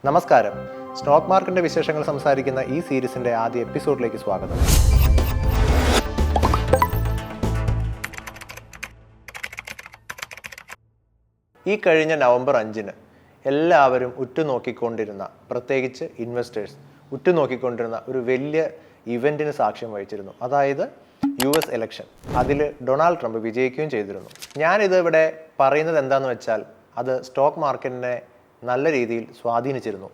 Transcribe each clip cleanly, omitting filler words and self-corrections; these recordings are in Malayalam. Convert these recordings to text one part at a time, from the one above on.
നമസ്കാരം. സ്റ്റോക്ക് മാർക്കറ്റിന്റെ വിശേഷങ്ങൾ സംസാരിക്കുന്ന ഈ സീരീസിന്റെ ആദ്യ എപ്പിസോഡിലേക്ക് സ്വാഗതം. ഈ കഴിഞ്ഞ നവംബർ 5-ന് എല്ലാവരും ഉറ്റുനോക്കിക്കൊണ്ടിരുന്ന, പ്രത്യേകിച്ച് ഇൻവെസ്റ്റേഴ്സ് ഉറ്റുനോക്കിക്കൊണ്ടിരുന്ന ഒരു വലിയ ഇവന്റിന് സാക്ഷ്യം വഹിച്ചിരുന്നു. അതായത് US ഇലക്ഷൻ. അതിൽ ഡൊണാൾഡ് ട്രംപ് വിജയിക്കുകയും ചെയ്തിരുന്നു. ഞാനിത് ഇവിടെ പറയുന്നത് എന്താണെന്ന് വെച്ചാൽ അത് സ്റ്റോക്ക് മാർക്കറ്റിനെ നല്ല രീതിയിൽ സ്വാധീനിച്ചിരുന്നു.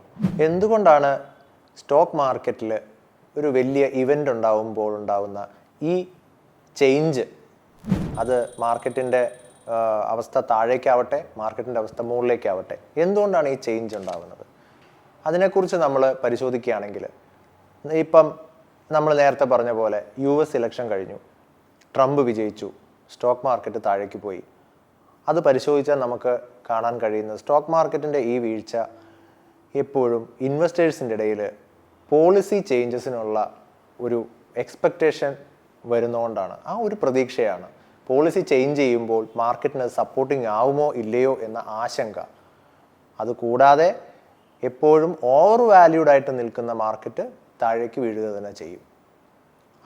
എന്തുകൊണ്ടാണ് സ്റ്റോക്ക് മാർക്കറ്റിൽ ഒരു വലിയ ഇവൻ്റ് ഉണ്ടാകുമ്പോൾ ഉണ്ടാകുന്ന ഈ ചേഞ്ച്, അത് മാർക്കറ്റിൻ്റെ അവസ്ഥ താഴേക്കാവട്ടെ, മാർക്കറ്റിൻ്റെ അവസ്ഥ മുകളിലേക്കാവട്ടെ, എന്തുകൊണ്ടാണ് ഈ ചേഞ്ച് ഉണ്ടാകുന്നത്? അതിനെക്കുറിച്ച് നമ്മൾ പരിശോധിക്കുകയാണെങ്കിൽ, ഇപ്പം നമ്മൾ നേരത്തെ പറഞ്ഞ പോലെ US ഇലക്ഷൻ കഴിഞ്ഞു, ട്രംപ് വിജയിച്ചു, സ്റ്റോക്ക് മാർക്കറ്റ് താഴേക്ക് പോയി. അത് പരിശോധിച്ചാൽ നമുക്ക് കാണാൻ കഴിയുന്നത് സ്റ്റോക്ക് മാർക്കറ്റിൻ്റെ ഈ വീഴ്ച എപ്പോഴും ഇൻവെസ്റ്റേഴ്സിൻ്റെ ഇടയിൽ പോളിസി ചേഞ്ചസിനുള്ള ഒരു എക്സ്പെക്റ്റേഷൻ വരുന്നതുകൊണ്ടാണ്. ആ ഒരു പ്രതീക്ഷയാണ്. പോളിസി ചേഞ്ച് ചെയ്യുമ്പോൾ മാർക്കറ്റിന് സപ്പോർട്ടിങ് ആവുമോ ഇല്ലയോ എന്ന ആശങ്ക. അതുകൂടാതെ എപ്പോഴും ഓവർ വാല്യൂഡ് ആയിട്ട് നിൽക്കുന്ന മാർക്കറ്റ് താഴേക്ക് വീഴുക തന്നെ ചെയ്യും.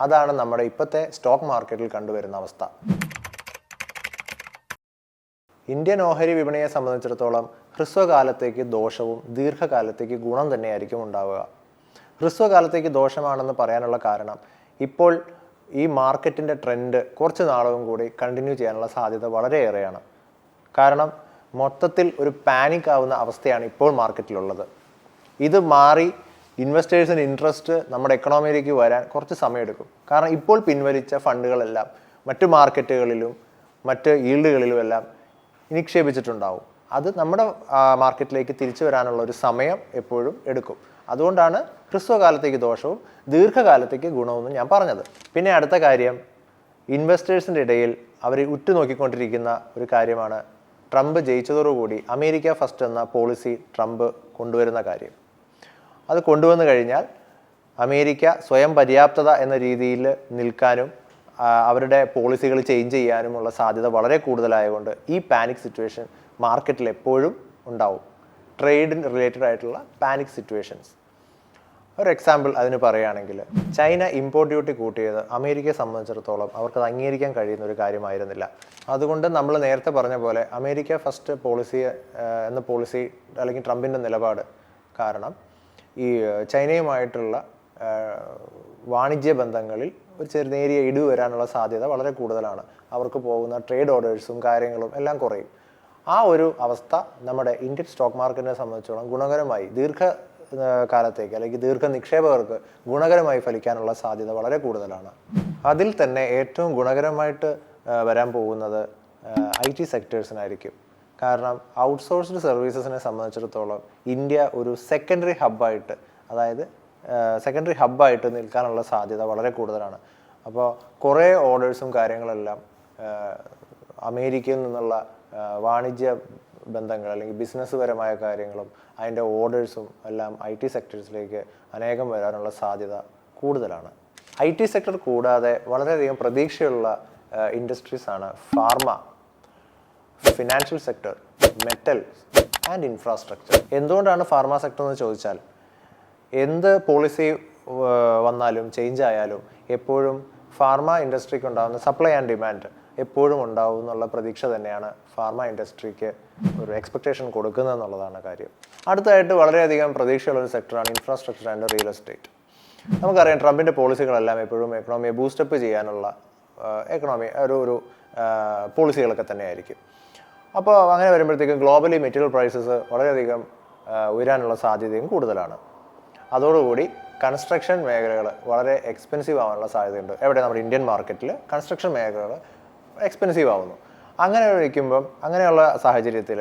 അതാണ് നമ്മുടെ ഇപ്പോഴത്തെ സ്റ്റോക്ക് മാർക്കറ്റിൽ കണ്ടുവരുന്ന അവസ്ഥ. ഇന്ത്യൻ ഓഹരി വിപണിയെ സംബന്ധിച്ചിടത്തോളം ഹ്രസ്വകാലത്തേക്ക് ദോഷവും ദീർഘകാലത്തേക്ക് ഗുണം തന്നെയായിരിക്കും ഉണ്ടാവുക. ഹ്രസ്വകാലത്തേക്ക് ദോഷമാണെന്ന് പറയാനുള്ള കാരണം, ഇപ്പോൾ ഈ മാർക്കറ്റിൻ്റെ ട്രെൻഡ് കുറച്ച് നാളും കൂടി കണ്ടിന്യൂ ചെയ്യാനുള്ള സാധ്യത വളരെയേറെയാണ്. കാരണം മൊത്തത്തിൽ ഒരു പാനിക് ആവുന്ന അവസ്ഥയാണ് ഇപ്പോൾ മാർക്കറ്റിലുള്ളത്. ഇത് മാറി ഇൻവെസ്റ്റേഴ്സിന് ഇൻട്രസ്റ്റ് നമ്മുടെ എക്കണോമിയിലേക്ക് വരാൻ കുറച്ച് സമയമെടുക്കും. കാരണം ഇപ്പോൾ പിൻവലിച്ച ഫണ്ടുകളെല്ലാം മറ്റു മാർക്കറ്റുകളിലും മറ്റ് ഈൽഡുകളിലും എല്ലാം നിക്ഷേപിച്ചിട്ടുണ്ടാവും. അത് നമ്മുടെ മാർക്കറ്റിലേക്ക് തിരിച്ചു വരാനുള്ള ഒരു സമയം എപ്പോഴും എടുക്കും. അതുകൊണ്ടാണ് ഹ്രസ്വകാലത്തേക്ക് ദോഷവും ദീർഘകാലത്തേക്ക് ഗുണവും ഞാൻ പറഞ്ഞത്. പിന്നെ അടുത്ത കാര്യം, ഇൻവെസ്റ്റേഴ്സിൻ്റെ ഇടയിൽ അവർ ഉറ്റുനോക്കിക്കൊണ്ടിരിക്കുന്ന ഒരു കാര്യമാണ് ട്രംപ് ജയിച്ചതോടുകൂടി അമേരിക്ക ഫസ്റ്റ് എന്ന പോളിസി ട്രംപ് കൊണ്ടുവരുന്ന കാര്യം. അത് കൊണ്ടുവന്നു കഴിഞ്ഞാൽ അമേരിക്ക സ്വയം പര്യാപ്തത എന്ന രീതിയിൽ നിൽക്കാനും അവരുടെ പോളിസികൾ ചേഞ്ച് ചെയ്യാനുമുള്ള സാധ്യത വളരെ കൂടുതലായതുകൊണ്ട് ഈ പാനിക് സിറ്റുവേഷൻ മാർക്കറ്റിൽ എപ്പോഴും ഉണ്ടാവും. ട്രേഡിന് റിലേറ്റഡ് ആയിട്ടുള്ള പാനിക് സിറ്റുവേഷൻസ്. ഒരു എക്സാമ്പിൾ അതിന് പറയുകയാണെങ്കിൽ, ചൈന ഇമ്പോർട്ട് ഡ്യൂട്ടി കൂട്ടിയത് അമേരിക്കയെ സംബന്ധിച്ചിടത്തോളം അവർക്കത് അംഗീകരിക്കാൻ കഴിയുന്ന ഒരു കാര്യമായിരുന്നില്ല. അതുകൊണ്ട് നമ്മൾ നേരത്തെ പറഞ്ഞ പോലെ അമേരിക്ക ഫസ്റ്റ് പോളിസി എന്ന പോളിസി അല്ലെങ്കിൽ ട്രംപിൻ്റെ നിലപാട് കാരണം ഈ ചൈനയുമായിട്ടുള്ള വാണിജ്യ ബന്ധങ്ങളിൽ ഒരു നേരിയ ഇടിവ് വരാനുള്ള സാധ്യത വളരെ കൂടുതലാണ്. അവർക്ക് പോകുന്ന ട്രേഡ് ഓർഡേഴ്സും കാര്യങ്ങളും എല്ലാം കുറയും. ആ ഒരു അവസ്ഥ നമ്മുടെ ഇന്ത്യൻ സ്റ്റോക്ക് മാർക്കറ്റിനെ സംബന്ധിച്ചോളം ഗുണകരമായി ദീർഘകാലത്തേക്ക് അല്ലെങ്കിൽ ദീർഘ നിക്ഷേപകർക്ക് ഗുണകരമായി ഫലിക്കാനുള്ള സാധ്യത വളരെ കൂടുതലാണ്. അതിൽ തന്നെ ഏറ്റവും ഗുണകരമായിട്ട് വരാൻ പോകുന്നത് IT സെക്ടേഴ്സിനായിരിക്കും. കാരണം ഔട്ട്സോഴ്സ്ഡ് സർവീസസിനെ സംബന്ധിച്ചിടത്തോളം ഇന്ത്യ ഒരു സെക്കൻഡറി ഹബ്ബായിട്ട് നിൽക്കാനുള്ള സാധ്യത വളരെ കൂടുതലാണ്. അപ്പോൾ കുറേ ഓർഡേഴ്സും കാര്യങ്ങളെല്ലാം അമേരിക്കയിൽ നിന്നുള്ള വാണിജ്യ ബന്ധങ്ങൾ അല്ലെങ്കിൽ ബിസിനസ് പരമായ കാര്യങ്ങളും അതിൻ്റെ ഓർഡേഴ്സും എല്ലാം IT സെക്ടേഴ്സിലേക്ക് അനേകം വരാനുള്ള സാധ്യത കൂടുതലാണ്. IT സെക്ടർ കൂടാതെ വളരെയധികം പ്രതീക്ഷയുള്ള ഇൻഡസ്ട്രീസാണ് pharma, financial sector, metals and infrastructure. എന്തുകൊണ്ടാണ് ഫാർമ സെക്ടർ എന്ന് ചോദിച്ചാൽ, എന്ത് പോളിസി വന്നാലും ചേഞ്ച് ആയാലും എപ്പോഴും ഫാർമ ഇൻഡസ്ട്രിക്ക് ഉണ്ടാകുന്ന സപ്ലൈ ആൻഡ് ഡിമാൻഡ് എപ്പോഴും ഉണ്ടാവും എന്നുള്ള പ്രതീക്ഷ തന്നെയാണ് ഫാർമ ഇൻഡസ്ട്രിക്ക് ഒരു എക്സ്പെക്റ്റേഷൻ കൊടുക്കുന്നത് എന്നുള്ളതാണ് കാര്യം. അടുത്തായിട്ട് വളരെയധികം പ്രതീക്ഷയുള്ളൊരു സെക്ടറാണ് ഇൻഫ്രാസ്ട്രക്ചർ ആൻഡ് റിയൽ എസ്റ്റേറ്റ്. നമുക്കറിയാം ട്രംപിൻ്റെ പോളിസികളെല്ലാം എപ്പോഴും എക്കണോമിയെ ബൂസ്റ്റപ്പ് ചെയ്യാനുള്ള ഒരു പോളിസികളൊക്കെ തന്നെയായിരിക്കും. അപ്പോൾ അങ്ങനെ വരുമ്പോഴത്തേക്കും ഗ്ലോബലി മെറ്റീരിയൽ പ്രൈസസ് വളരെയധികം ഉയരാനുള്ള സാധ്യതയും കൂടുതലാണ്. അതോടുകൂടി കൺസ്ട്രക്ഷൻ മേഖലകൾ വളരെ എക്സ്പെൻസീവ് ആവാനുള്ള സാധ്യതയുണ്ട്. എവിടെ? നമ്മുടെ ഇന്ത്യൻ മാർക്കറ്റിൽ കൺസ്ട്രക്ഷൻ മേഖലകൾ എക്സ്പെൻസീവ് ആവുന്നു. അങ്ങനെ വയ്ക്കുമ്പം അങ്ങനെയുള്ള സാഹചര്യത്തിൽ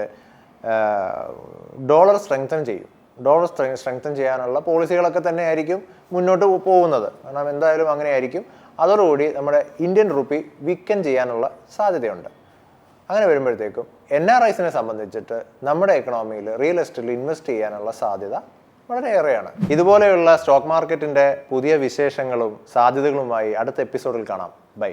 ഡോളർ സ്ട്രെങ്തൻ ചെയ്യും. ഡോളർ സ്ട്രെങ്തൻ ചെയ്യാനുള്ള പോളിസികളൊക്കെ തന്നെയായിരിക്കും മുന്നോട്ട് പോകുന്നത്. കാരണം എന്തായാലും അങ്ങനെയായിരിക്കും. അതോടുകൂടി നമ്മുടെ ഇന്ത്യൻ റുപ്പി വീക്കൻ ചെയ്യാനുള്ള സാധ്യതയുണ്ട്. അങ്ങനെ വരുമ്പോഴത്തേക്കും NRIസിനെ സംബന്ധിച്ചിട്ട് നമ്മുടെ എക്കണോമിയിൽ റിയൽ എസ്റ്റേറ്റിൽ ഇൻവെസ്റ്റ് ചെയ്യാനുള്ള സാധ്യത വളരെയേറെയാണ്. ഇതുപോലെയുള്ള സ്റ്റോക്ക് മാർക്കറ്റിൻ്റെ പുതിയ വിശേഷങ്ങളും സാധ്യതകളുമായി അടുത്ത എപ്പിസോഡിൽ കാണാം. ബൈ.